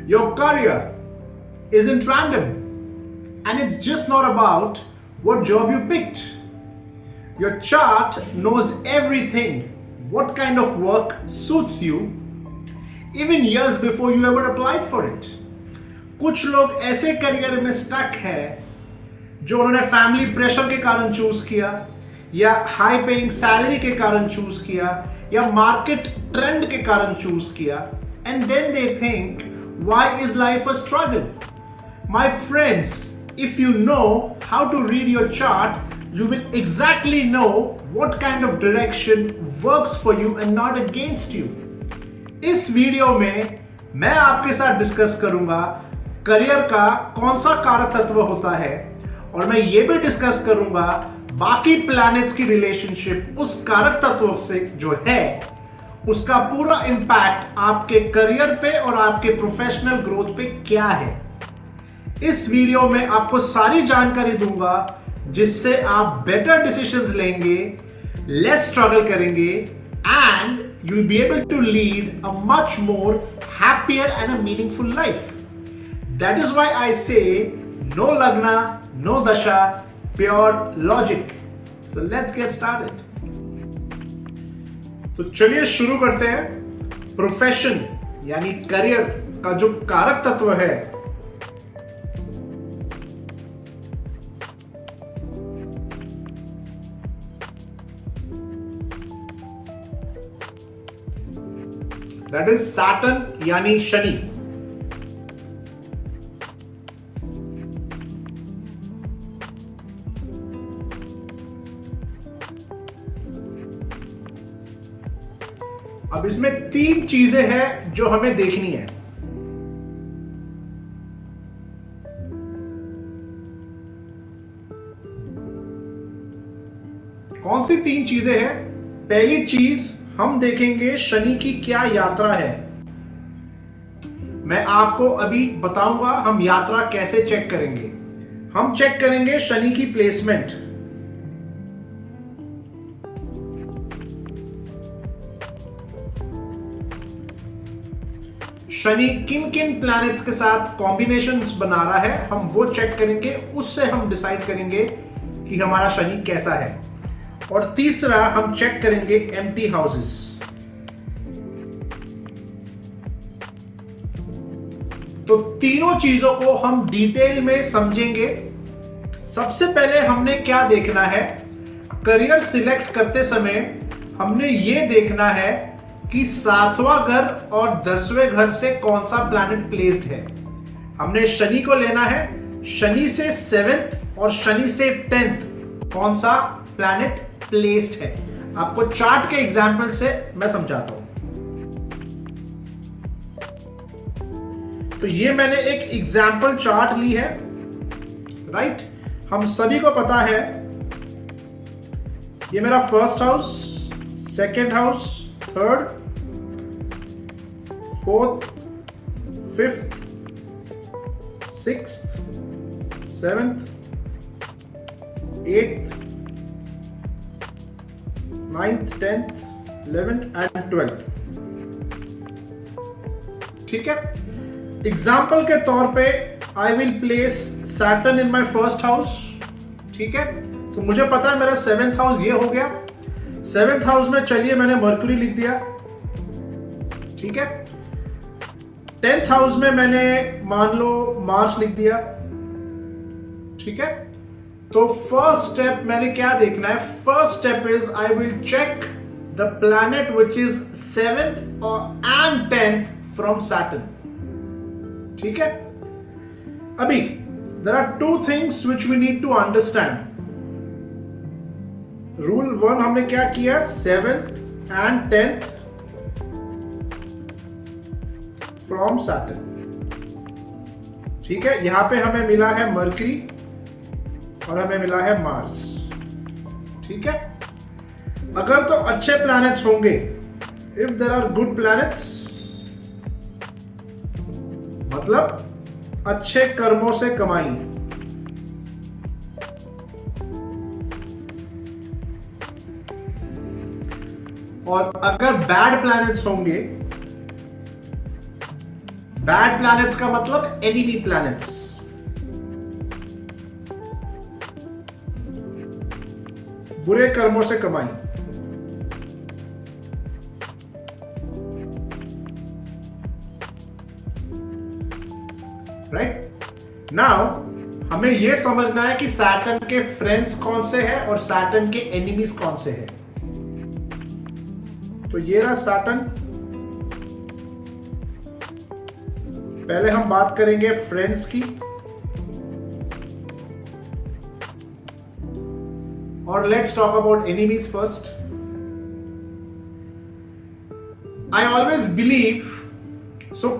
Your career isn't random, and it's just not about what job you picked. Your chart knows everything, what kind of work suits you, even years before you ever applied for it. कुछ लोग ऐसे career में stuck है जो उन्होंने family pressure के कारण choose किया, या हाई पेइंग सैलरी के कारण चूज किया, या मार्केट ट्रेंड के कारण चूज किया, and then they think why is life a struggle. My friends, if you know how to read your chart, you will exactly know what kind of direction works for you and not against you. इस video में मैं आपके साथ discuss करूंगा career का कौन सा कारक तत्व होता है, और मैं ये भी डिस्कस करूंगा बाकी प्लैनेट्स की रिलेशनशिप उस कारक तत्व से जो है उसका पूरा इंपैक्ट आपके करियर पे और आपके प्रोफेशनल ग्रोथ पे क्या है. इस वीडियो में आपको सारी जानकारी दूंगा जिससे आप बेटर डिसीजंस लेंगे, लेस स्ट्रगल करेंगे, and you will be able to lead a much more happier and a meaningful life. That is why I say no lagna, no dasha, pure logic. So let's get started. तो चलिए शुरू करते हैं. Profession यानी career का जो कारक तत्व है दैट इज सैटर्न यानी शनि. अब इसमें तीन चीजें हैं जो हमें देखनी है. कौन सी तीन चीजें हैं? पहली चीज, हम देखेंगे शनि की क्या यात्रा है. मैं आपको अभी बताऊंगा हम यात्रा कैसे चेक करेंगे. हम चेक करेंगे शनि की प्लेसमेंट. शनि किन किन प्लैनेट्स के साथ कॉम्बिनेशंस बना रहा है हम वो चेक करेंगे. उससे हम डिसाइड करेंगे कि हमारा शनि कैसा है. और तीसरा, हम चेक करेंगे एम्प्टी हाउसेस. तो तीनों चीजों को हम डिटेल में समझेंगे. सबसे पहले हमने क्या देखना है, करियर सिलेक्ट करते समय हमने ये देखना है कि 7वां घर और 10वें घर से कौन सा प्लैनेट प्लेस्ड है. हमने शनि को लेना है. शनि से 7th और शनि से 10th कौन सा प्लैनेट प्लेस्ड है. आपको चार्ट के एग्जाम्पल से मैं समझाता हूं. तो ये मैंने एक एग्जाम्पल चार्ट ली है, राइट. हम सभी को पता है ये मेरा first house, second house, third, fourth, fifth, sixth, seventh, eighth, 9th, 10th, 11th and 12th. ठीक है. एग्जाम्पल के तौर पे I will place Saturn in my first house. ठीक है. तो मुझे पता है मेरा 7th हाउस ये हो गया. 7th हाउस में चलिए मैंने मर्क्यूरी लिख दिया. ठीक है. 10th हाउस में मैंने मान लो मार्स लिख दिया. ठीक है. तो फर्स्ट स्टेप मैंने क्या देखना है, first step is I will check the planet which is 7th and 10th from Saturn. ठीक है. अभी there are two things which we need to understand. Rule 1 हमने क्या किया, 7th and 10th from Saturn. ठीक है. यहां पे हमें मिला है मर्क्यूरी और हमें मिला है मार्स. ठीक है. अगर तो अच्छे प्लैनेट्स होंगे, if there are good planets, मतलब अच्छे कर्मों से कमाई. और अगर बैड प्लैनेट्स होंगे, बैड प्लैनेट्स का मतलब एनिमी प्लैनेट्स। बुरे कर्मों से कमाई। राइट नाउ हमें यह समझना है कि सैटर्न के फ्रेंड्स कौन से हैं और सैटर्न के एनिमीज कौन से हैं। तो ये रहा सैटर्न। पहले हम बात करेंगे फ्रेंड्स की और let's talk about enemies first. I always believe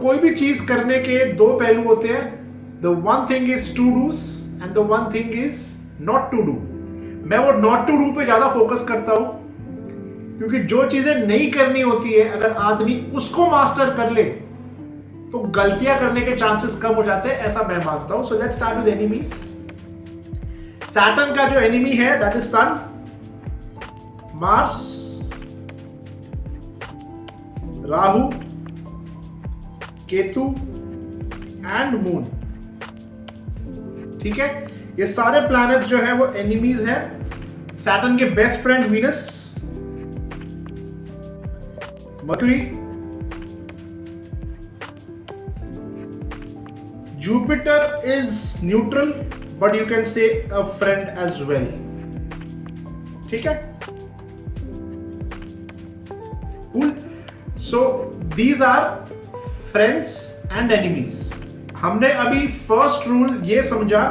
कोई भी चीज करने के दो पहलू होते हैं। The one thing is to do's and the one thing is not to do। मैं वो not to do पे ज्यादा फोकस करता हूं क्योंकि जो चीजें नहीं करनी होती है अगर आदमी उसको मास्टर कर ले तो गलतियां करने के चांसेस कम हो जाते हैं, ऐसा मैं मानता हूं। So let's start with enemies. Saturn का जो एनिमी है that is Sun, Mars, Rahu, Ketu and Moon. ठीक है, ये सारे प्लैनेट्स जो है वो एनिमीज हैं। सैटर्न के best friend Venus, Mercury, Jupiter is neutral but you can say a friend as well. ठीक है, cool. So these are friends and enemies. हमने अभी फर्स्ट रूल ये समझा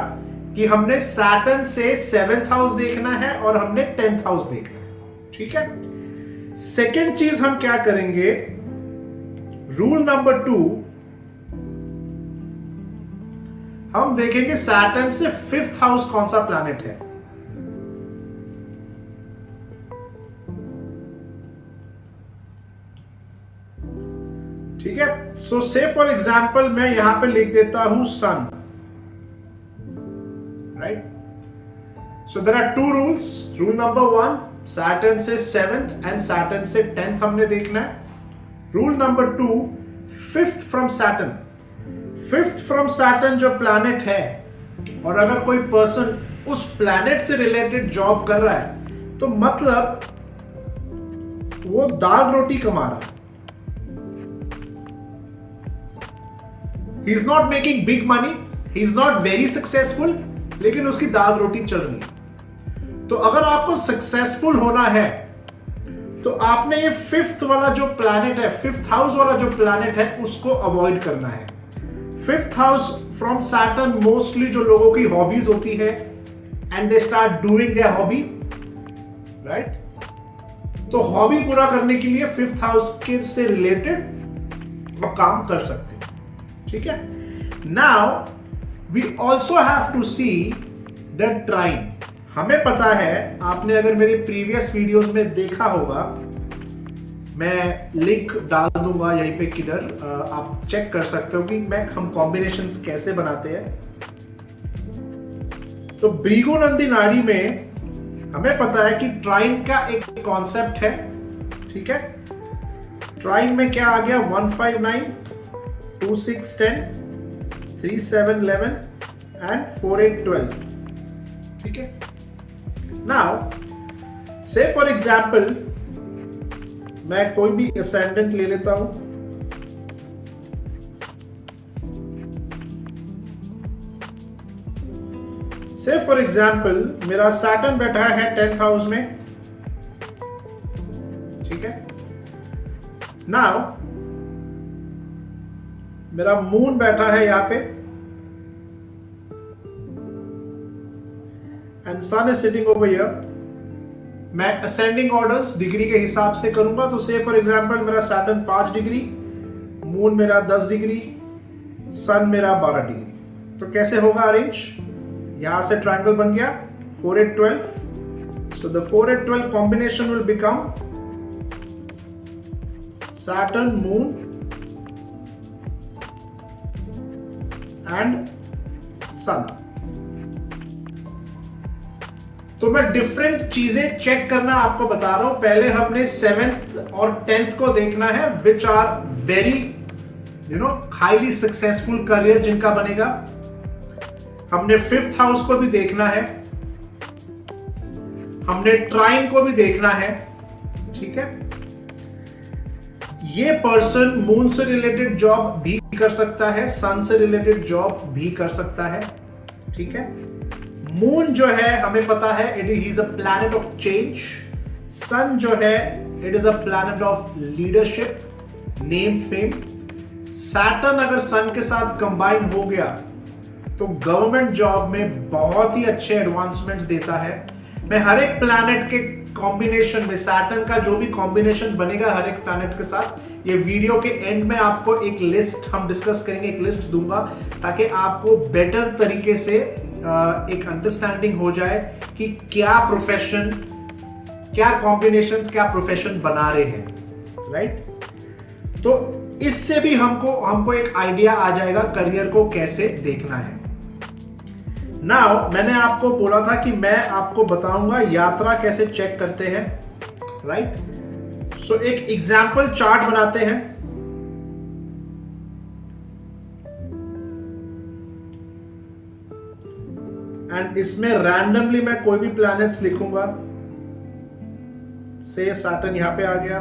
कि हमने सैटर्न से 7th हाउस देखना है और हमने 10th हाउस देखना है। ठीक है, सेकेंड चीज हम क्या करेंगे, रूल नंबर 2 हम देखेंगे सैटर्न से 5th हाउस कौन सा प्लैनेट है। ठीक है, सो से फॉर एग्जाम्पल मैं यहां पे लिख देता हूं sun. Right, so there are 2 rules. Rule number 1 Saturn से 7th एंड सैटर्न से 10th हमने देखना है। Rule number 2 5th from Saturn. 5th from Saturn जो प्लैनेट है और अगर कोई पर्सन उस प्लैनेट से रिलेटेड जॉब कर रहा है तो मतलब वो दाल रोटी कमा रहा है। He is not making big money, he is not very successful, लेकिन उसकी दाल रोटी चल रही है। तो अगर आपको सक्सेसफुल होना है तो आपने ये 5th वाला जो प्लैनेट है, 5th हाउस वाला जो प्लैनेट है उसको अवॉइड करना है। 5th house from Saturn mostly जो लोगों की हॉबीज होती है and they start doing their hobby, right. तो हॉबी पूरा करने के लिए 5th हाउस के से रिलेटेड वो काम कर सकते हैं। ठीक है, now we also have to see the trine. हमें पता है, आपने अगर मेरे प्रीवियस वीडियोस में देखा होगा, मैं लिंक डाल दूंगा यहीं पे किधर, आप चेक कर सकते हो कि हम कॉम्बिनेशंस कैसे बनाते हैं। तो भृगु-नंदी नाड़ी में हमें पता है कि ट्राइन का एक कॉन्सेप्ट है। ठीक है, ट्राइन में क्या आ गया, 1 5 9 2 6 10 3 7 11 एंड 4 8 12। ठीक है, नाउ से फॉर एग्जाम्पल मैं कोई भी असेंडेंट ले लेता हूं। से फॉर एग्जाम्पल मेरा सैटर्न बैठा है 10th हाउस में। ठीक है, नाउ मेरा मून बैठा है यहां पे and Sun is sitting over here. मैं असेंडिंग ऑर्डर्स डिग्री के हिसाब से करूंगा। तो से फॉर एग्जांपल मेरा सैटर्न 5 डिग्री, मून मेरा 10 डिग्री, सन मेरा 12 डिग्री। तो कैसे होगा अरेंज, यहां से ट्रायंगल बन गया 4 8 12। So the 4 8 12 combination will become Saturn, moon and sun. तो मैं डिफरेंट चीजें चेक करना आपको बता रहा हूं। पहले हमने 7th और 10th को देखना है, which are very highly successful career जिनका बनेगा। हमने 5th हाउस को भी देखना है, हमने ट्राइन को भी देखना है, ठीक है। ये पर्सन मून से रिलेटेड जॉब भी कर सकता है, सन से रिलेटेड जॉब भी कर सकता है, ठीक है। मून जो है हमें पता है it is a planet of change, sun जो है it is a planet of leadership, name, fame. Saturn अगर सन के साथ कंबाइन हो गया तो गवर्नमेंट जॉब में बहुत ही अच्छे एडवांसमेंट्स देता है। मैं हर एक प्लैनेट के कॉम्बिनेशन में, सैटर्न का जो भी कॉम्बिनेशन बनेगा हर एक प्लैनेट के साथ, ये वीडियो के एंड में आपको एक लिस्ट हम डिस्कस करेंगे, एक लिस्ट दूंगा ताकि आपको बेटर तरीके से एक अंडरस्टैंडिंग हो जाए कि क्या प्रोफेशन, क्या कॉम्बिनेशंस, क्या प्रोफेशन बना रहे हैं, राइट। तो इससे भी हमको एक आइडिया आ जाएगा करियर को कैसे देखना है। नाउ मैंने आपको बोला था कि मैं आपको बताऊंगा यात्रा कैसे चेक करते हैं, राइट। सो एक एग्जाम्पल चार्ट बनाते हैं। एंड इसमें रैंडमली मैं कोई भी प्लैनेट्स लिखूंगा। से सैटर्न यहां पे आ गया,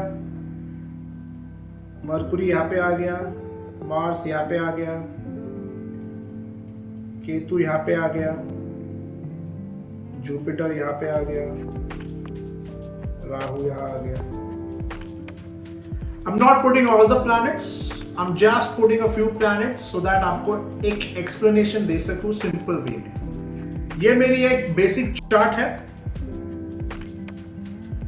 मरकुरी यहां पे आ गया, मार्स यहां पे आ गया, केतु यहां पे आ गया, जुपिटर यहां पे आ गया, राहु यहां आ गया। I'm not putting all the planets, I'm just putting a few planets so that आपको एक explanation दे सकूं सिंपल वे में। ये मेरी एक बेसिक चार्ट है।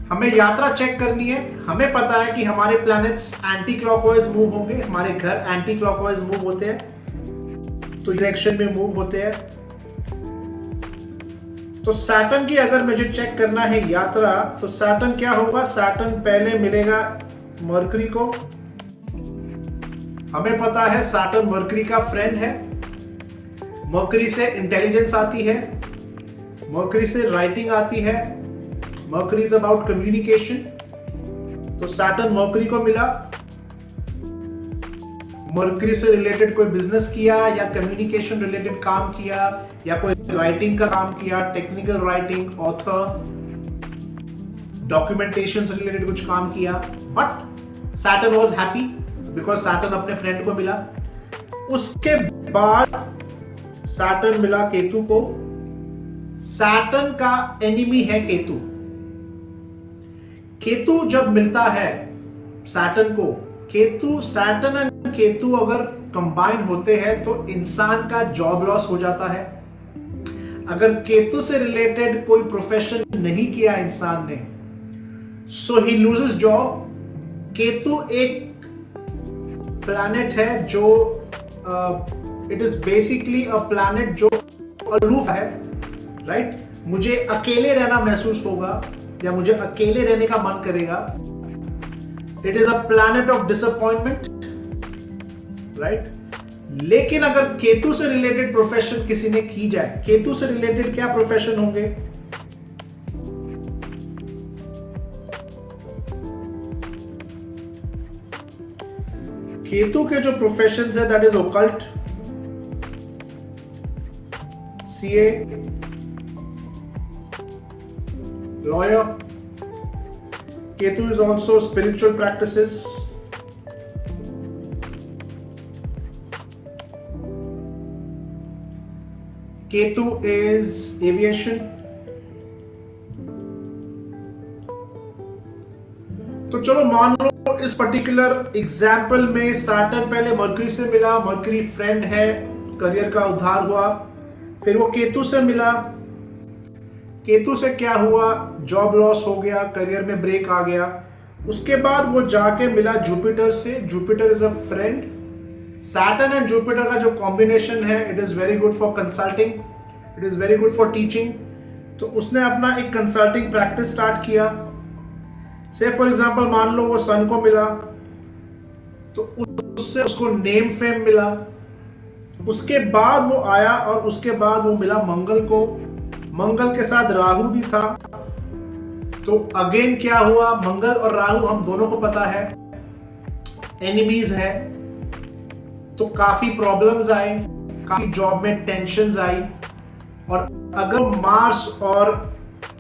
हमें यात्रा चेक करनी है। हमें पता है कि हमारे प्लैनेट्स एंटी क्लॉकवाइज मूव होंगे, हमारे घर एंटी क्लॉकवाइज मूव होते हैं, तो डायरेक्शन में मूव होते हैं। तो सैटर्न की अगर मुझे चेक करना है यात्रा, तो सैटर्न क्या होगा? सैटर्न पहले मिलेगा मरकरी को। हमें पता है सैटर्न मरकरी का फ्रेंड है। मरकरी से इंटेलिजेंस आती है, मरकरी से राइटिंग आती है, मरकरी इज अबाउट कम्युनिकेशन। तो सैटर्न मरकरी को मिला। मरकरी से रिलेटेड कोई बिजनेस किया या कम्युनिकेशन रिलेटेड काम किया या कोई राइटिंग का काम किया, टेक्निकल राइटिंग, ऑथर, डॉक्यूमेंटेशन से रिलेटेड कुछ काम किया। But Saturn was happy because Saturn अपने फ्रेंड को मिला। उसके बाद सैटर्न मिला केतु को। सैटर्न का एनिमी है केतु। केतु जब मिलता है सैटर्न को, सैटर्न एंड केतु अगर कंबाइन होते हैं तो इंसान का जॉब लॉस हो जाता है। अगर केतु से रिलेटेड कोई प्रोफेशन नहीं किया इंसान ने, सो ही लूजेस जॉब। केतु एक प्लैनेट है जो it is basically a planet जो अलूफ है, राइट। मुझे अकेले रहना महसूस होगा या मुझे अकेले रहने का मन करेगा। It is a planet of disappointment, right. लेकिन अगर केतु से रिलेटेड प्रोफेशन किसी ने की जाए, केतु से रिलेटेड क्या प्रोफेशन होंगे? केतु के जो प्रोफेशंस है that is occult, CA, lawyer. Ketu is also spiritual practices. Ketu is aviation. तो चलो मान लो इस पर्टिकुलर एग्जाम्पल में सैटर्न पहले मरकरी से मिला, मरकरी फ्रेंड है, करियर का उद्धार हुआ। फिर वो केतु से मिला, केतु से क्या हुआ? जॉब लॉस हो गया, करियर में ब्रेक आ गया। उसके बाद वो जाके मिला जुपिटर से। Jupiter is a friend. Saturn and Jupiter का जो कॉम्बिनेशन है it is very good for consulting, it is very good for teaching. तो उसने अपना एक कंसल्टिंग प्रैक्टिस स्टार्ट किया। से फॉर एग्जांपल मान लो वो सन को मिला तो उससे उसको नेम फेम मिला। उसके बाद वो आया और उसके बाद वो मिला मंगल को। मंगल के साथ राहु भी था। तो अगेन क्या हुआ? मंगल और राहु हम दोनों को पता है एनिमीज है। तो काफी प्रॉब्लम्स आए, काफी जॉब में टेंशन्स आई, और अगर मार्स और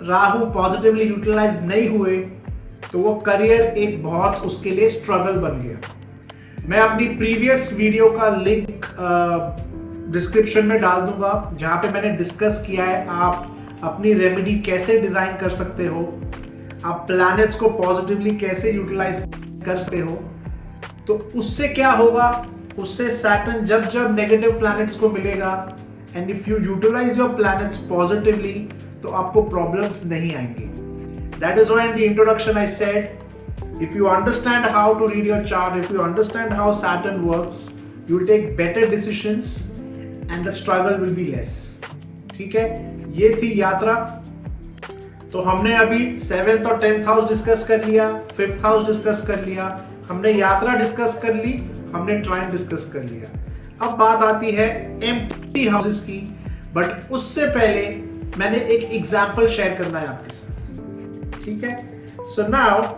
राहु पॉजिटिवली यूटिलाइज नहीं हुए तो वो करियर एक बहुत उसके लिए स्ट्रगल बन गया। मैं अपनी प्रीवियस वीडियो का लिंक डिस्क्रिप्शन में डाल दूंगा, जहां पे मैंने डिस्कस किया है आप अपनी रेमेडी कैसे डिजाइन कर सकते हो, आप प्लैनेट्स को पॉजिटिवली कैसे यूटिलाइज कर सकते हो। तो उससे क्या होगा, उससे सैटर्न जब जब नेगेटिव प्लैनेट्स को मिलेगा, and if you utilise your planets positively, तो आपको प्रॉब्लम्स नहीं आएंगे। That is why in the introduction I said, if you understand how to read your chart, if you understand how Saturn works, you will take better decisions and the struggle will be less. ठीक है, ये थी यात्रा। तो हमने अभी 7th और 10th house discuss कर लिया, 5th हाउस डिस्कस कर लिया, हमने यात्रा डिस्कस कर ली, हमने ट्राइन डिस्कस कर लिया। अब बात आती है एम्प्टी हाउसेस की, बट उससे पहले मैंने एक एग्जाम्पल शेयर करना है आपके साथ। ठीक है, सो नाउ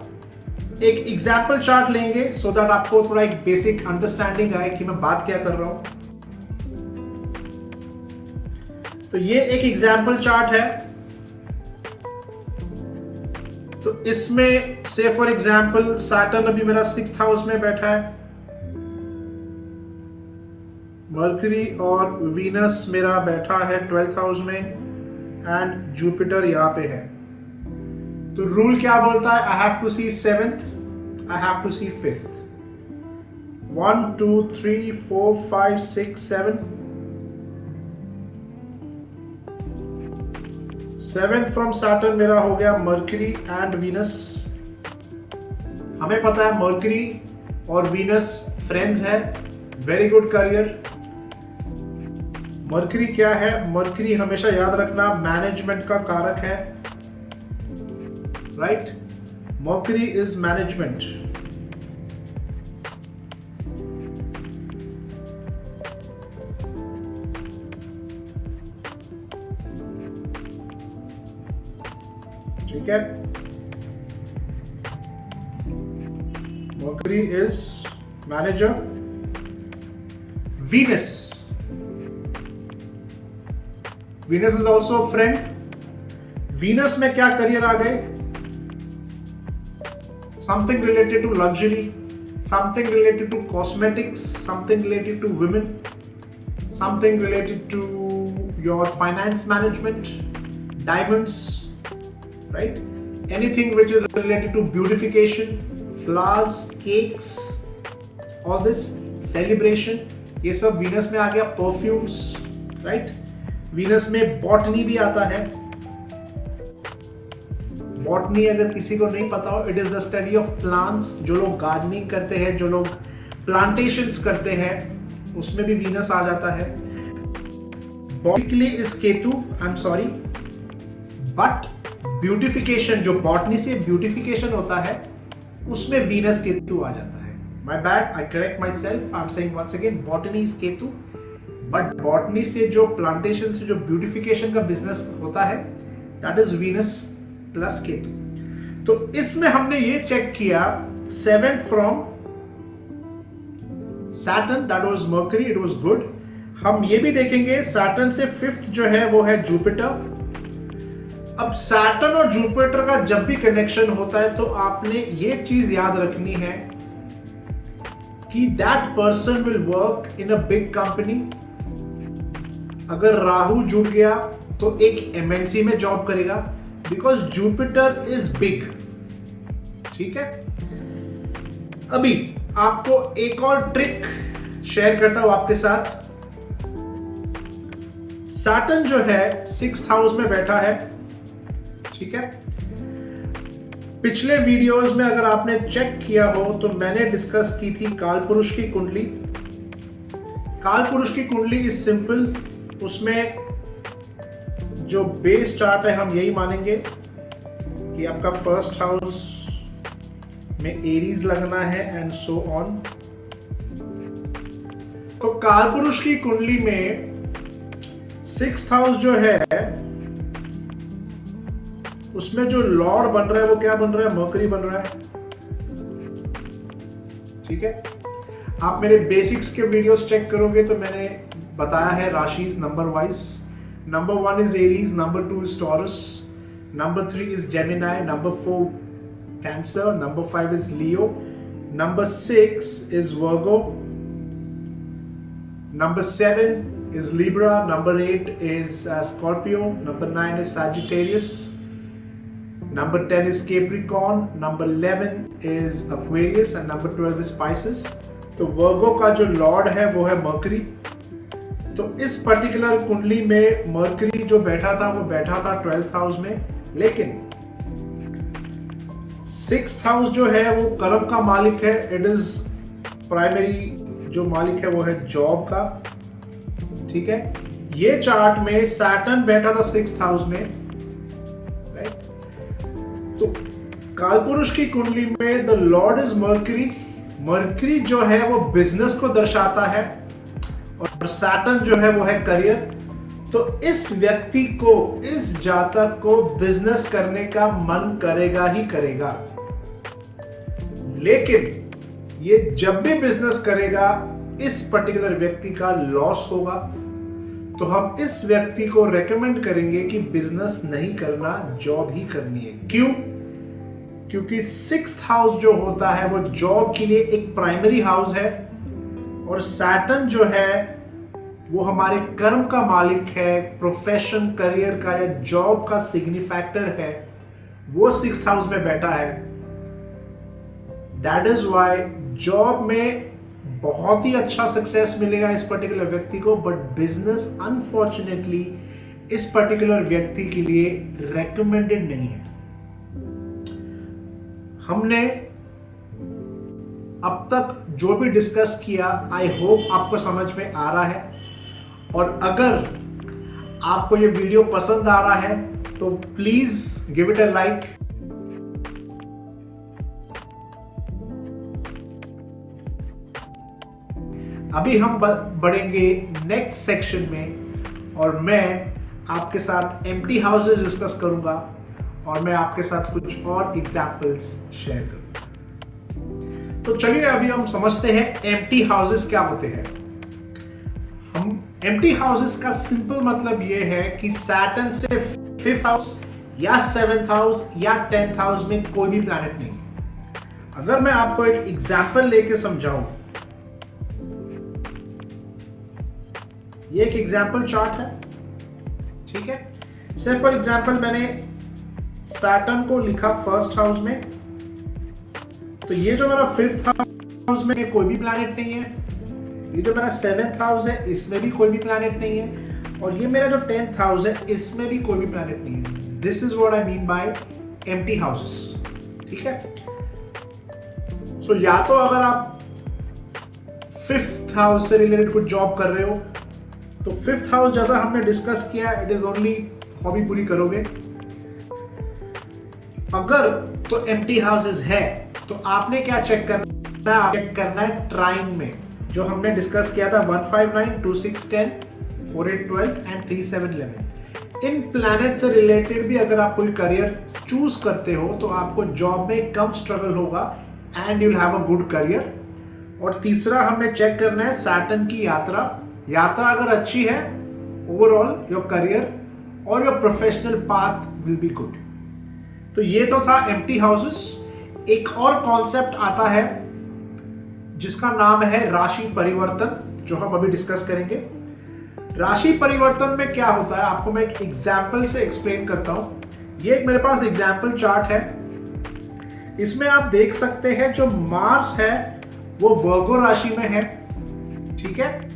एक एग्जाम्पल चार्ट लेंगे सो दैट आपको थोड़ा एक बेसिक अंडरस्टैंडिंग आए कि मैं बात क्या कर रहा हूं। तो ये एक एग्जाम्पल चार्ट है। तो इसमें से फॉर एग्जाम्पल सैटर्न अभी मेरा 6th हाउस में बैठा है, मर्करी और वीनस मेरा बैठा है 12th हाउस में, एंड जुपिटर यहां पे है। तो रूल क्या बोलता है, I have to see 7th, I have to see 5th। 1 2 3 4 5 6 7 7th from Saturn मेरा हो गया मर्करी एंड वीनस। हमें पता है मर्करी और वीनस फ्रेंड्स है, वेरी गुड करियर। मर्करी क्या है, मर्करी हमेशा याद रखना मैनेजमेंट का कारक है, right? Mercury is management. ठीक है, Mercury is manager. Venus. Venus is also a friend. Venus में क्या करियर आ गए, something related to luxury, something related to cosmetics, something related to women, something related to your finance management, diamonds, right? Anything which is related to beautification, flowers, cakes, all this celebration, ये सब Venus में आ गया। perfumes, right? Venus में botany भी आता है। Botany अगर किसी को नहीं पता हो, it is the study of plants. जो लोग गार्डनिंग करते हैं, जो लोग प्लांटेशंस करते हैं, उसमें भी वीनस आ जाता है। Botany is Ketu, I am sorry, but beautification, जो बॉटनी से ब्यूटिफिकेशन होता है, उसमें वीनस केतु आ जाता है। My bad, I correct myself, I am saying once again, botany is Ketu, but botany से जो प्लांटेशन से जो ब्यूटिफिकेशन का बिजनेस होता है, that is Venus plus Ketu. तो इसमें हमने ये चेक किया 7th from Saturn, that was mercury, it was good. हम ये भी देखेंगे सैटर्न से 5th जो है वो है जुपिटर। अब सैटर्न और जुपिटर का जब भी कनेक्शन होता है तो आपने ये चीज याद रखनी है कि that person will work in a big company. अगर राहु जुड़ गया तो एक एमएनसी में जॉब करेगा, बिकॉज जुपिटर इज बिग। ठीक है, अभी आपको एक और ट्रिक शेयर करता हूं आपके साथ। सैटर्न जो है 6th हाउस में बैठा है। ठीक है, पिछले वीडियोस में अगर आपने चेक किया हो तो मैंने डिस्कस की थी कालपुरुष की कुंडली। कालपुरुष की कुंडली इज सिंपल, उसमें जो बेस चार्ट है हम यही मानेंगे कि आपका 1st हाउस में एरीज लगना है एंड सो ऑन। तो कालपुरुष की कुंडली में 6th हाउस जो है उसमें जो लॉर्ड बन रहा है वो क्या बन रहा है, मर्करी बन रहा है। ठीक है, आप मेरे बेसिक्स के वीडियोस चेक करोगे तो मैंने बताया है राशिज number wise. Number 1 is Aries, number 2 is Taurus, number 3 is Gemini, number 4 Cancer, number 5 is Leo, number 6 is Virgo, number 7 is Libra, number 8 is Scorpio, number 9 is Sagittarius, number 10 is Capricorn, number 11 is Aquarius and number 12 is Pisces। तो वर्गो का जो Lord है वो है mercury. तो इस particular कुंडली में मर्करी जो बैठा था वो बैठा था 12th हाउस में, लेकिन 6th हाउस जो है वो कर्म का मालिक है। इट इज प्राइमरी जो मालिक है वो है जॉब का, ठीक है। ये चार्ट में सैटर्न बैठा था 6th हाउस में, राइट। तो कालपुरुष की कुंडली में the Lord is mercury. Mercury जो है वो बिजनेस को दर्शाता है और सैटर्न जो है वो है करियर। तो इस व्यक्ति को, इस जातक को बिजनेस करने का मन करेगा ही करेगा, लेकिन ये जब भी बिजनेस करेगा इस पर्टिकुलर व्यक्ति का लॉस होगा। तो हम इस व्यक्ति को रेकमेंड करेंगे कि बिजनेस नहीं करना, जॉब ही करनी है। क्यों? क्योंकि 6th हाउस जो होता है वो जॉब के लिए एक प्राइमरी हाउस है और सैटर्न जो है वो हमारे कर्म का मालिक है, प्रोफेशन, करियर का या जॉब का सिग्निफैक्टर है, वो 6th हाउस में बैठा है। दैट इज वाई जॉब में बहुत ही अच्छा सक्सेस मिलेगा इस पर्टिकुलर व्यक्ति को, बट बिजनेस अनफॉर्चुनेटली इस पर्टिकुलर व्यक्ति के लिए रेकमेंडेड नहीं है। हमने अब तक जो भी डिस्कस किया आई होप आपको समझ में आ रहा है, और अगर आपको ये वीडियो पसंद आ रहा है तो please give it a like. अभी हम बढ़ेंगे नेक्स्ट सेक्शन में और मैं आपके साथ एम्प्टी हाउसेस डिस्कस करूंगा और मैं आपके साथ कुछ और एग्जांपल्स शेयर करूंगा। तो चलिए अभी हम समझते हैं एम्प्टी हाउसेस क्या होते हैं। हम एम्प्टी हाउसेस का सिंपल मतलब यह है कि सैटर्न से 5th हाउस या 7th हाउस या 10th हाउस में कोई भी प्लैनेट नहीं है। अगर मैं आपको एक एग्जांपल लेके समझाऊं, ये एक एग्जांपल चार्ट है, ठीक है। से फॉर एग्जांपल मैंने सैटर्न को लिखा 1st हाउस में, तो ये जो मेरा 5th हाउस में कोई भी प्लैनेट नहीं है, ये जो मेरा 7th हाउस है इसमें भी कोई भी प्लैनेट नहीं है, और ये मेरा जो 10th हाउस है इसमें भी कोई भी प्लैनेट नहीं है। This is what I mean by empty houses, ठीक है। सो या तो अगर आप 5th हाउस से रिलेटेड कुछ जॉब कर रहे हो तो 5th हाउस जैसा हमने डिस्कस किया इट इज ओनली हॉबी पूरी करोगे। अगर तो एम्प्टी हाउसेस है तो आपने क्या चेक करना है? चेक करना है ट्राइन में, जो हमने डिस्कस किया था 159, 26, 10, 48, 12 एंड 37, 11। इन प्लैनेट से रिलेटेड भी अगर आप कोई करियर चूज करते हो तो आपको जॉब में कम स्ट्रगल होगा and you will have a good career. और तीसरा हमें चेक करना है सैटर्न की यात्रा। यात्रा अगर अच्छी है, ओवरऑल योर करियर और your professional path will be good. तो ये तो था एम्प्टी हाउसेस। एक और कॉन्सेप्ट आता है जिसका नाम है राशि परिवर्तन, जो हम अभी डिस्कस करेंगे। राशि परिवर्तन में क्या होता है आपको मैं एक एग्जाम्पल से एक्सप्लेन करता हूं। ये एक मेरे पास एग्जाम्पल चार्ट है, इसमें आप देख सकते हैं जो मार्स है वो वर्गो राशि में है, ठीक है।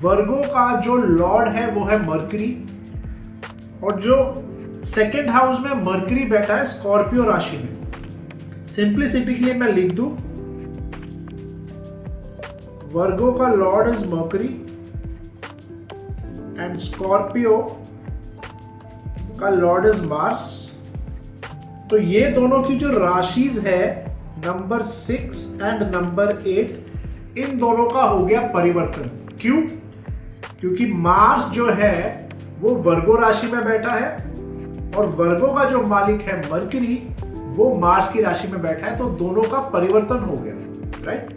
वर्गो का जो लॉर्ड है वो है मर्करी, और जो 2nd हाउस में मर्करी बैठा है स्कॉर्पियो राशि में। सिंप्लिसिटी के लिए मैं लिख दूं वर्गो का Lord is mercury and Scorpio का लॉर्ड इज मार्स। तो ये दोनों की जो राशिज है नंबर 6 एंड नंबर 8, इन दोनों का हो गया परिवर्तन। क्यों? क्योंकि मार्स जो है वो वर्गो राशि में बैठा है और वर्गो का जो मालिक है मर्करी वो मार्स की राशि में बैठा है, तो दोनों का परिवर्तन हो गया, राइट।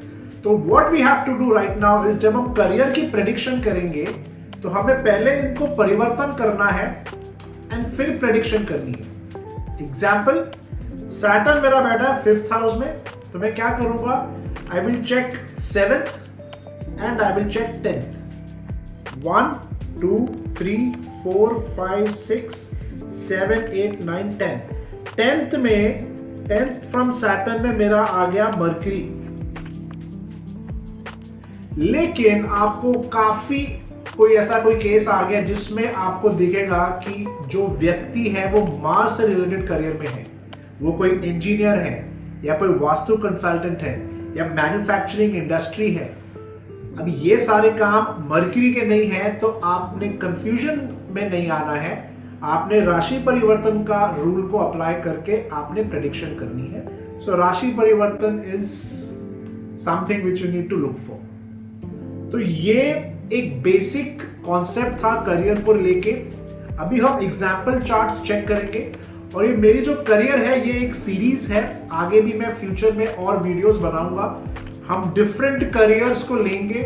तो what we have to do right now is, जब हम करियर की प्रेडिक्शन करेंगे तो हमें पहले इनको परिवर्तन करना है एंड फिर प्रेडिक्शन करनी है। एग्जाम्पल, सैटर्न मेरा बैठा है 5th हाउस में, तो मैं क्या करूंगा, I will check 7th and I will check 10th। 1 2 3 4 5 6 7 8 9 10। 10th में 10th फ्रॉम सैटर्न में मेरा आ गया मरकरी। लेकिन आपको काफी कोई ऐसा कोई केस आ गया जिसमें आपको दिखेगा कि जो व्यक्ति है वो मार्स से रिलेटेड करियर में है, वो कोई इंजीनियर है या कोई वास्तु कंसल्टेंट है या मैन्युफैक्चरिंग इंडस्ट्री है। अब ये सारे काम मरकरी के नहीं है, तो आपने कंफ्यूजन में नहीं आना है। आपने राशि परिवर्तन का रूल को अप्लाई करके आपने प्रेडिक्शन करनी है। So rashi parivartan is something which you need to look for. तो ये एक बेसिक कॉन्सेप्ट था करियर को लेके। अभी हम एग्जाम्पल चार्ट चेक करेंगे, और ये मेरी जो करियर है ये एक सीरीज है, आगे भी मैं फ्यूचर में और वीडियोस बनाऊंगा। हम डिफरेंट करियर्स को लेंगे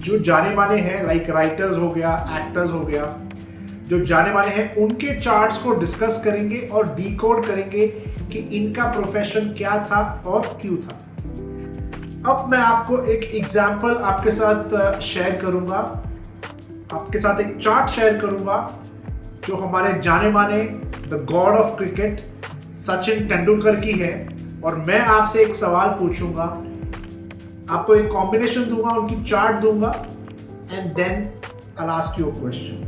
जो जाने माने हैं, लाइक राइटर्स हो गया, एक्टर्स हो गया, जो जाने माने हैं उनके चार्ट्स को डिस्कस करेंगे और डिकोड करेंगे कि इनका प्रोफेशन क्या था और क्यों था। अब मैं आपको एक एग्जाम्पल आपके साथ शेयर करूंगा, आपके साथ एक चार्ट शेयर करूंगा जो हमारे जाने माने the God of cricket Sachin Tendulkar की है। और मैं आपसे एक सवाल पूछूंगा, आपको एक कॉम्बिनेशन दूंगा, उनकी चार्ट दूंगा, and then I ask you a question.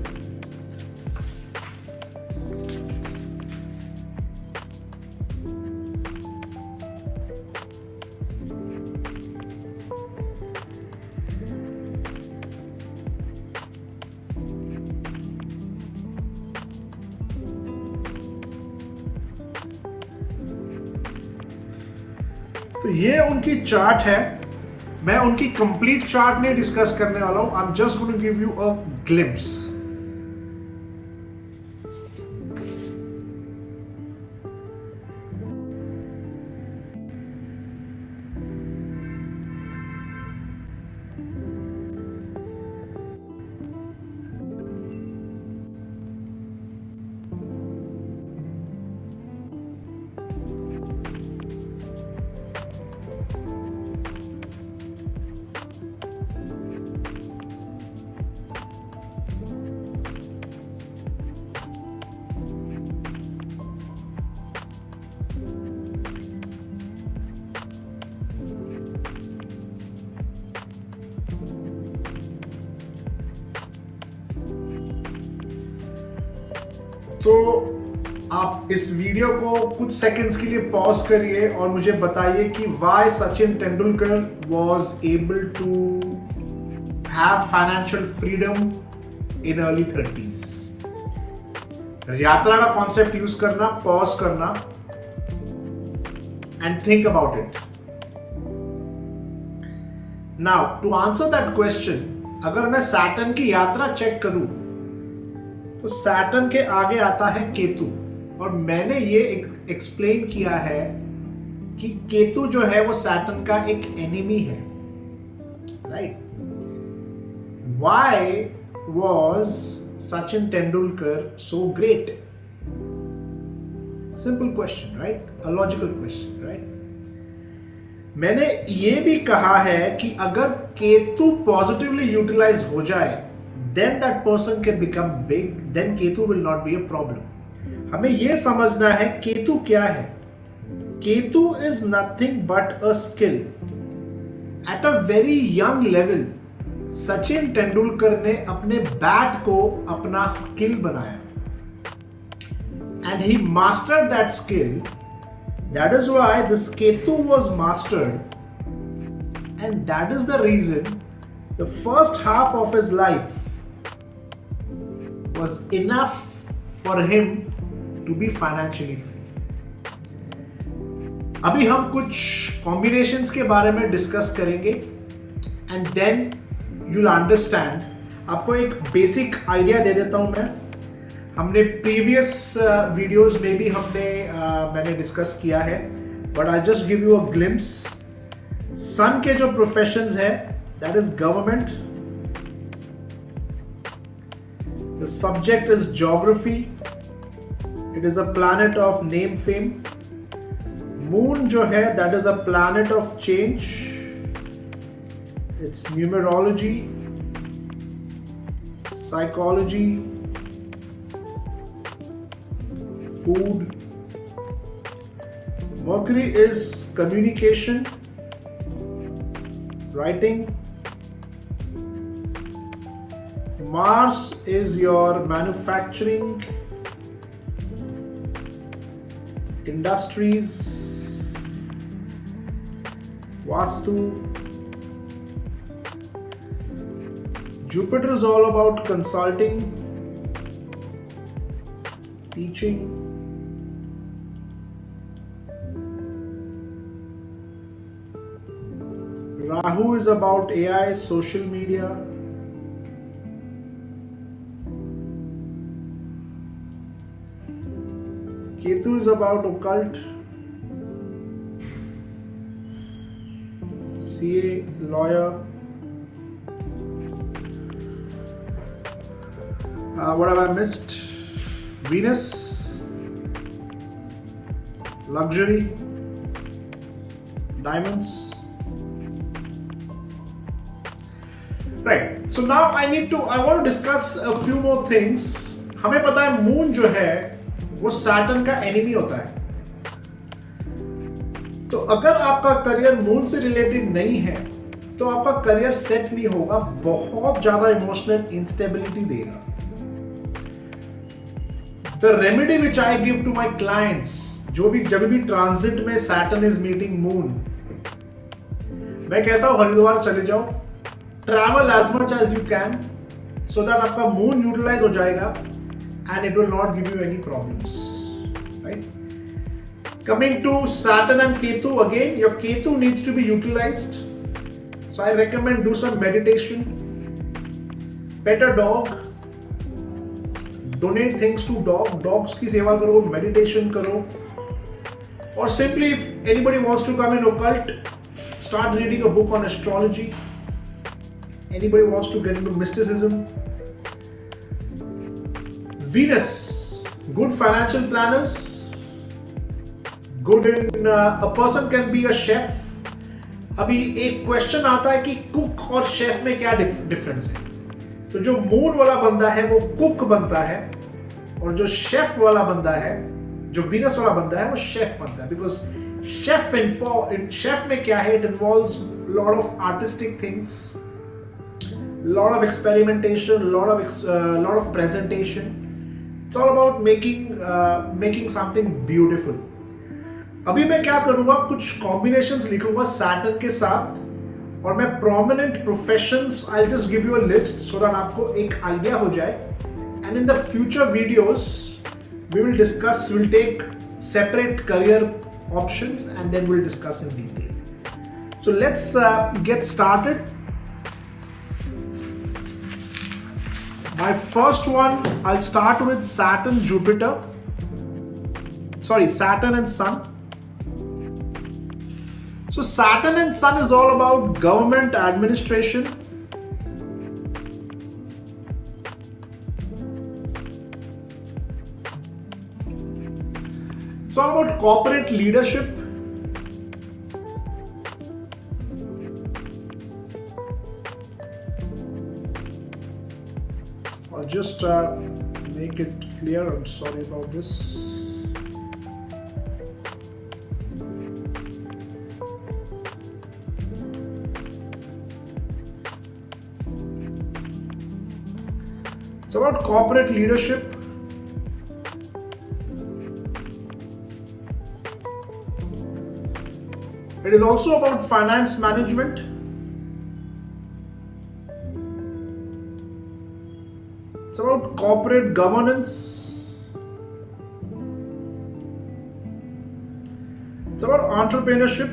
तो ये उनकी चार्ट है। मैं उनकी कंप्लीट चार्ट नहीं डिस्कस करने वाला हूं, I am just going to give you a glimpse. तो आप इस वीडियो को कुछ सेकंड्स के लिए पॉज करिए और मुझे बताइए कि why Sachin Tendulkar was able to have financial freedom in early 30s। यात्रा का कॉन्सेप्ट यूज करना, पॉज करना and think about it. Now to answer that question, अगर मैं सैटर्न की यात्रा चेक करूं तो सैटर्न के आगे आता है केतु, और मैंने ये एक्सप्लेन किया है कि केतु जो है वो सैटर्न का एक एनिमी है, right. Why was Sachin Tendulkar so great? Simple question, right, a logical question, right. मैंने ये भी कहा है कि अगर केतु पॉजिटिवली यूटिलाइज हो जाए then that person can become big, then Ketu will not be a problem. हमें यह समझना है केतु क्या है। Ketu is nothing but a skill. At a very young level, Sachin Tendulkar ने अपने बैट को अपना स्किल बनाया, and he mastered that skill. That is why this Ketu was mastered, and that is the reason the first half of his life was enough for him to be financially free. अभी हम कुछ combinations के बारे में discuss करेंगे and then you will understand. आपको एक basic idea दे देता हूं मैं। हमने प्रीवियस वीडियोस में भी मैंने डिस्कस किया है, but I just give you a glimpse. Sun के जो प्रोफेशंस है that is government. The subject is geography. It is a planet of name fame. Moon जो है that is a planet of change. It's numerology, psychology, food. Mercury is communication, writing. Mars is your manufacturing, industries, Vastu. Jupiter is all about consulting, teaching. Rahu is about AI, social media. Ketu is about occult, CA, lawyer. What have I missed? Venus, luxury, diamonds. Right. So now I want to discuss a few more things. हमें पता है moon जो है वो Saturn का enemy होता है. तो अगर आपका करियर मून से रिलेटेड नहीं है तो आपका करियर सेट नहीं होगा, बहुत ज्यादा इमोशनल इंस्टेबिलिटी देगा. The remedy which I give to my clients, जब भी ट्रांजिट में सैटर्न इज मीटिंग मून, मैं कहता हूं हरिद्वार चले जाओ, travel as much as you can so that आपका मून यूटिलाइज हो जाएगा and it will not give you any problems. Right. Coming to Saturn and Ketu, again your Ketu needs to be utilised, so I recommend do some meditation, pet a dog, donate things to dogs की सेवा करो, meditation करो, और simply if anybody wants to come in occult, start reading a book on astrology. Anybody wants to get into mysticism. Venus, good financial planners, good in a person can be a chef. अभी एक question आता है कि cook और chef में क्या difference है. तो जो मून वाला बंदा है वो कुक बनता है, और जो शेफ वाला बंदा है, जो वीनस वाला बंदा है, वो शेफ बनता है. बिकॉज शेफ में क्या है, it involves lot of artistic things, lot of experimentation, lot of presentation. It's all about making something beautiful. अभी मैं क्या करूंगा, कुछ combinations लिखूंगा सैटर्न के साथ, और मैं prominent professions, I'll just give you a list so that आपको एक idea हो जाए. And in the future videos we will discuss, we'll take separate career options and then we'll discuss in detail. So let's get started. My first one, I'll start with Saturn, Jupiter. Sorry, Saturn and Sun. So Saturn and Sun is all about government administration. It's all about corporate leadership. I'll just make it clear. I'm sorry about this. It's about corporate leadership. It is also about finance management. It's about corporate governance. It's about entrepreneurship.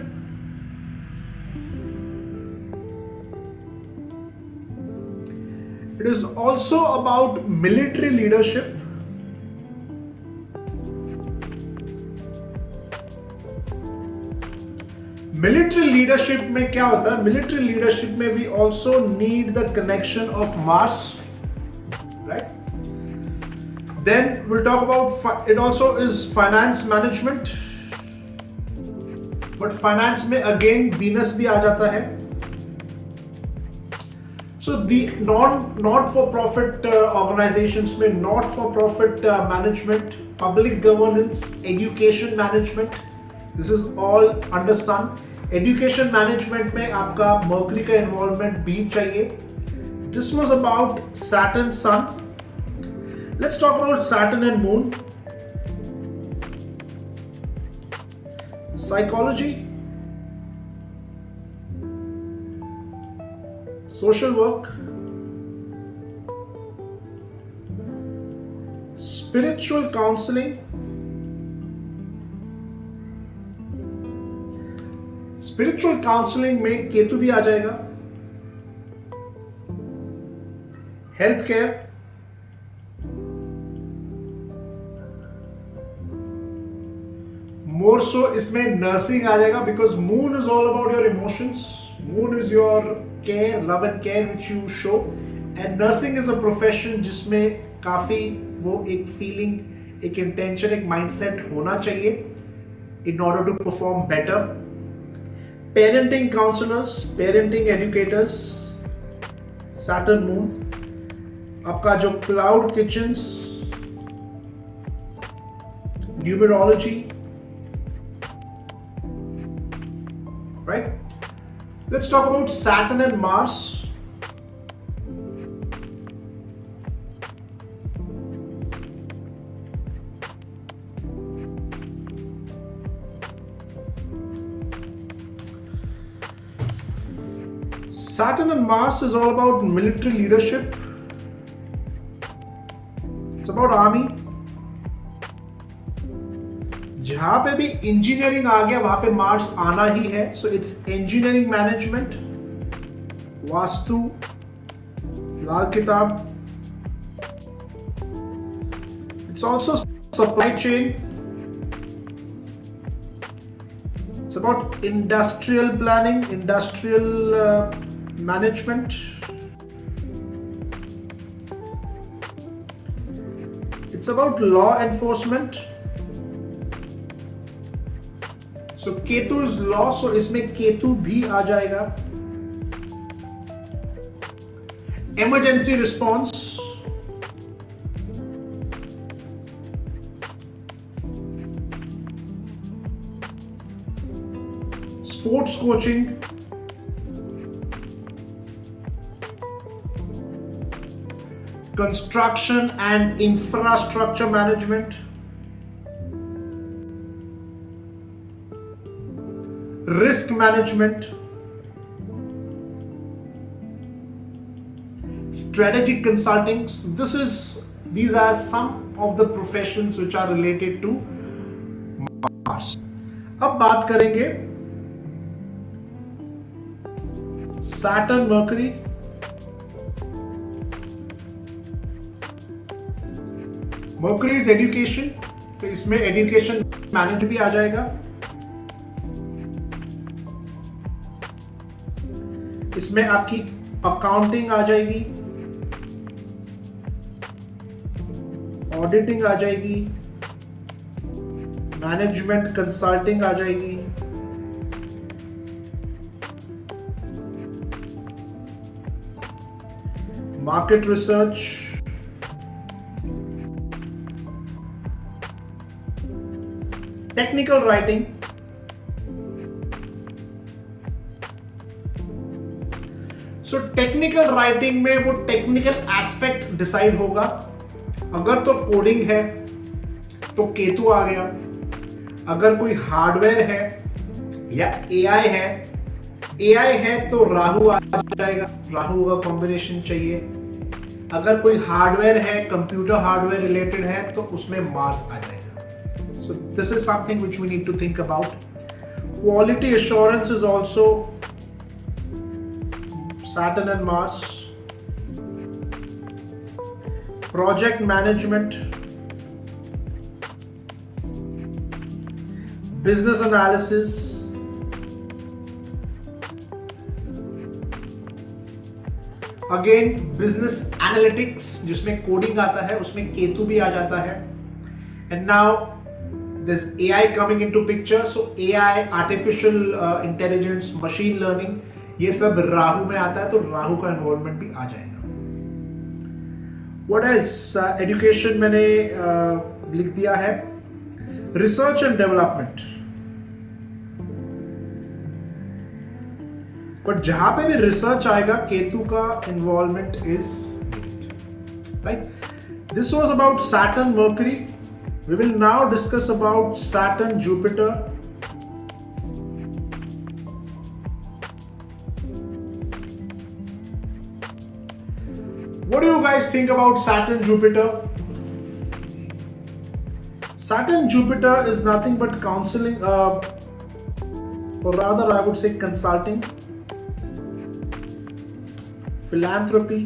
It is also about military leadership. Military leadership में क्या होता है? Military leadership में we also need the connection of Mars, right? Then we'll talk about it also is finance management, but finance में again Venus भी आ जाता है. So the not for profit organizations में not for profit management, public governance, education management, this is all under sun. Education management में आपका Mercury का involvement भी चाहिए. This was about Saturn Sun. Let's talk about Saturn and Moon. Psychology, social work, spiritual counseling, spiritual counseling में केतु भी आ जाएगा. Health care, मोर सो इसमें नर्सिंग आ जाएगा because moon is all about your emotions. Moon is your care, love and care which you show, and nursing is a profession जिसमें काफी वो एक फीलिंग, एक इंटेंशन, एक माइंडसेट होना चाहिए in order to perform better. Parenting counsellors, parenting educators, Saturn Moon. आपका जो cloud kitchens, numerology, right? Let's talk about Saturn and Mars. Saturn and Mars is all about military leadership. It's about army. जहां पे भी engineering आ गया वहां पे Mars आना ही है. So it's engineering management, vastu, Lal Kitab. It's also supply chain. It's about industrial planning, industrial management. It's about law enforcement. So Ketu is law, so इसमें केतु भी आ जाएगा. Emergency response, sports coaching, construction and infrastructure management, risk management, strategic consulting. These are some of the professions which are related to Mars. अब बात करेंगे Saturn Mercury. Mercury is education, तो इसमें education management भी आ जाएगा. इसमें आपकी अकाउंटिंग आ जाएगी, ऑडिटिंग आ जाएगी, मैनेजमेंट कंसल्टिंग आ जाएगी, market research, technical writing. So technical writing में वो टेक्निकल एस्पेक्ट डिसाइड होगा. अगर तो कोडिंग है तो केतु आ गया. अगर कोई हार्डवेयर है या एआई है तो राहु आ जाएगा. राहु का कॉम्बिनेशन चाहिए. अगर कोई हार्डवेयर है, कंप्यूटर हार्डवेयर रिलेटेड है, तो उसमें मार्स आ जाएगा. So this is something which we need to think about. Quality assurance is also Saturn and Mars. Project management, business analysis, again business analytics जिसमें कोडिंग आता है उसमें केतु भी आ जाता है. And now this AI coming into picture. So AI, artificial intelligence, machine learning, ये सब राहु में आता है, तो राहु का इन्वॉल्वमेंट भी आ जाएगा. What else? एजुकेशन मैंने लिख दिया है. रिसर्च एंड डेवलपमेंट, बट जहां पे भी रिसर्च आएगा केतु का involvement is right. This was about Saturn Mercury. We will now discuss about Saturn Jupiter. What do you guys think about Saturn Jupiter? Saturn Jupiter is nothing but counseling, or rather I would say consulting, philanthropy,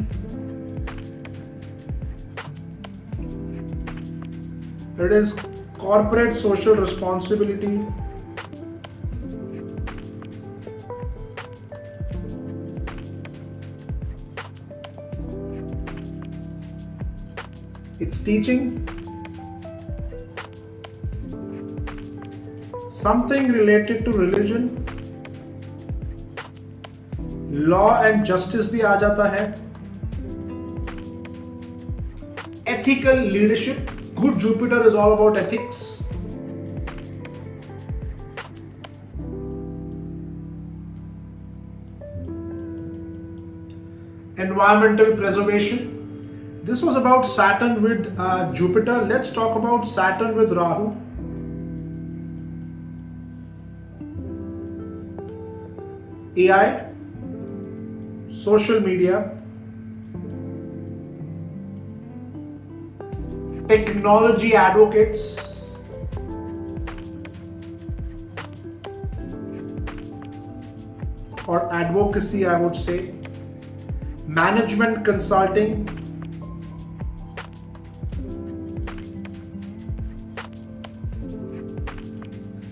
it is corporate social responsibility, it's teaching, something related to religion, law and justice भी आ जाता है, ethical leadership. Good Jupiter is all about ethics. Environmental preservation. This was about Saturn with Jupiter. Let's talk about Saturn with Rahu. AI, social media, technology advocates, or advocacy, I would say, management consulting,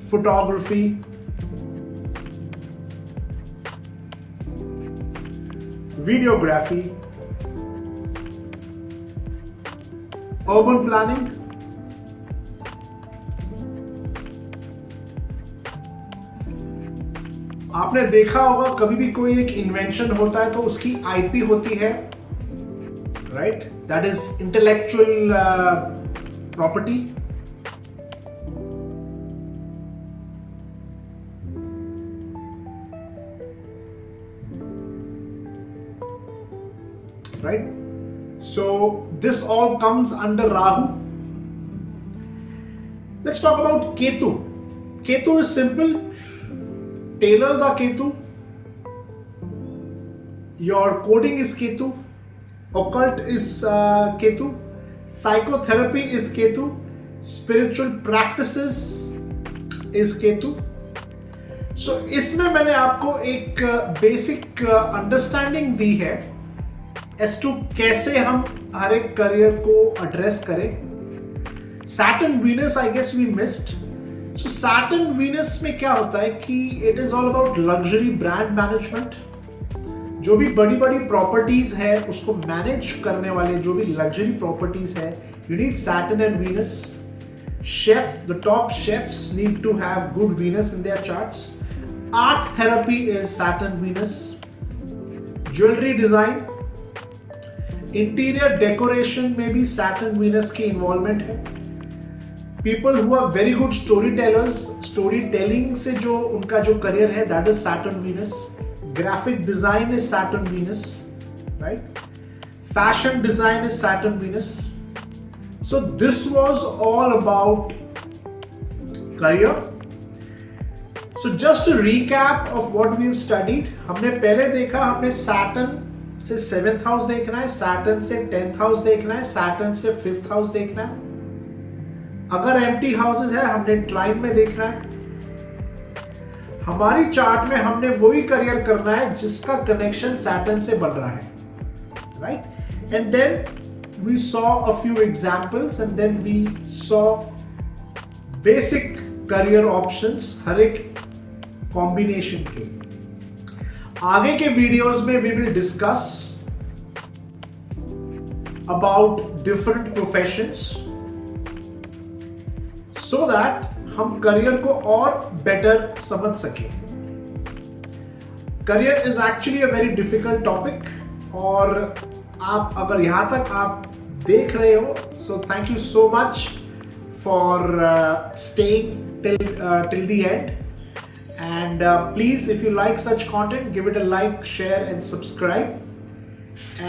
photography, videography, urban planning, आपने देखा होगा कभी भी कोई एक invention होता है तो उसकी आईपी होती है, right? That is intellectual property. Right? So this all comes under Rahu. Let's talk about Ketu. Ketu is simple. Tailors are Ketu. Your coding is Ketu. Occult is Ketu. Psychotherapy is Ketu. Spiritual practices is Ketu. So इसमें मैंने आपको एक basic understanding दी है as to कैसे हम हर एक career को address करें. Saturn Venus I guess we missed. So Saturn Venus में क्या होता है कि it is all about luxury brand management. जो भी बड़ी बड़ी प्रॉपर्टीज है उसको मैनेज करने वाले जो भी लग्जरी प्रॉपर्टीज है, you need Saturn and Venus. Chef, the top chefs need to have good Venus in their charts. Art therapy is Saturn Venus. Jewelry design, interior decoration में भी सैटर्न वीनस की involvement है. People who are very good story tellers, story telling से जो उनका जो career है that is Saturn Venus. Graphic design is Saturn Venus, right? Fashion design is Saturn Venus. So this was all about career. So just recap of what we have studied. हमने पहले देखा, हमने Saturn से 7th house देखना है, Saturn से 10th house देखना है, सैटर्न से 5th हाउस देखना है. अगर एम्प्टी हाउसेस है हमने ट्राइन में देखना है. हमारी चार्ट में हमने वही करियर करना है जिसका कनेक्शन सैटर्न से बन रहा है, right? And then we saw a few examples and then we saw basic career options हर एक कॉम्बिनेशन के. आगे के वीडियोस में we will discuss about different professions so that हम करियर को और बेटर समझ सकें. Career is actually a very difficult topic और आप अगर यहां तक आप देख रहे हो, so thank you so much for staying till the end. And please, if you like such content, give it a like, share and subscribe.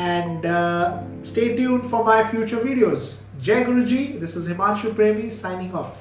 And stay tuned for my future videos. Jai Guruji, this is Himanshu Premi signing off.